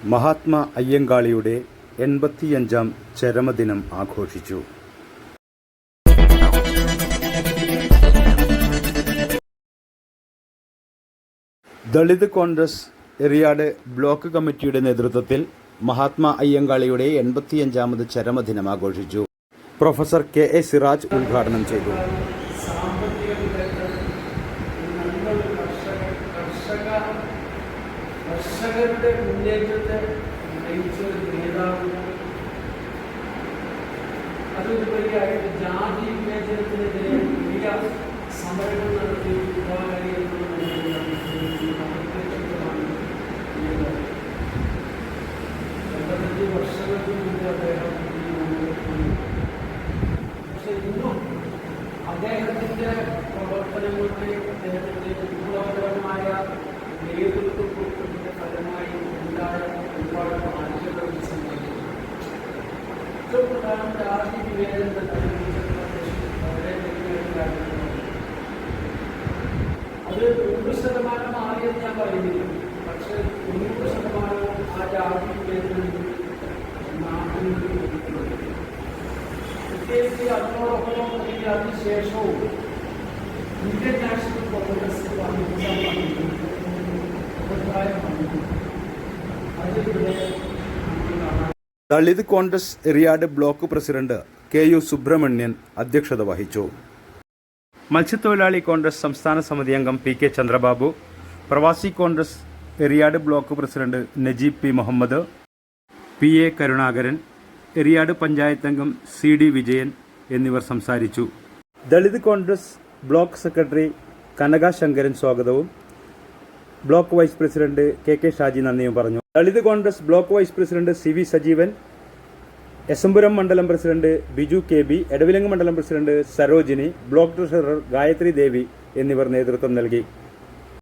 മഹാത്മാ അയ്യങ്കാളിയുടെ 85ാം ചരമദിനം ആഘോഷിച്ചു. ദളിത് കോൺഗ്രസ് എറിയാട് ബ്ലോക്ക് കമ്മിറ്റിയുടെ നേതൃത്വത്തിൽ മഹാത്മാ അയ്യങ്കാളിയുടെ 85ാമത് ചരമദിനം ആഘോഷിച്ചു. Professor K.A.. സിറാജ് ഉദ്ഘാടനം ചെയ്തു. കർഷകരുടെ മുന്നേറ്റത്തെ നയിച്ച ഒരു നേതാവ്, അതുപരിയായിട്ട് ജാതി വിവേചനത്തിനെതിരെ വലിയ സമരങ്ങൾ നടത്തി വർഷങ്ങൾക്ക് മുമ്പ് അദ്ദേഹം. പക്ഷെ ഇന്നും അദ്ദേഹത്തിൻ്റെ പ്രവർത്തനങ്ങളുടെ അദ്ദേഹത്തിൻ്റെ വിപ്ലവകരമായ നേതൃത്വം കൊടുക്കുന്നതിൻ്റെ ഫലമായി ഉണ്ടായ ഒരുപാട് മാറ്റങ്ങൾ സംഭവിച്ചു. ഏറ്റവും പ്രധാനം ജാതി വിവേചനത്തെ വളരെ അത് 100% മാറിയെന്ന് ഞാൻ പറയുന്നില്ല. പക്ഷെ 100% ആ ജാതി വിവേചനം നാട്ടിൽ പ്രത്യേകിച്ച് അതിനോടൊപ്പം അല്ലെങ്കിൽ അതിനുശേഷവും Indian national Congress Dalit Congress Eriyad block president K U. Subrahmanyan അധ്യക്ഷത വഹിച്ചു. മത്സ്യത്തൊഴിലാളി കോൺഗ്രസ് സംസ്ഥാന സമിതി അംഗം പി.കെ. ചന്ദ്രബാബു, പ്രവാസി Congress Eriyad block president Najeeb P. Muhammad, P A. Karunakaran, Eriyad panchayat അംഗം സി.ഡി. വിജയൻ എന്നിവർ സംസാരിച്ചു. Dalit Congress block secretary Kanaka Shankaran സ്വാഗതവും block vice president K K. Shaji നന്ദിയും പറഞ്ഞു. Dalit Congress block vice president C V. Sajeevan, Esampuram മണ്ഡലം പ്രസിഡന്റ് ബിജു കെ.ബി., എടവിലങ്ങ് മണ്ഡലം president Sarojini, block treasurer Gayathri Devi എന്നിവർ നേതൃത്വം നൽകി.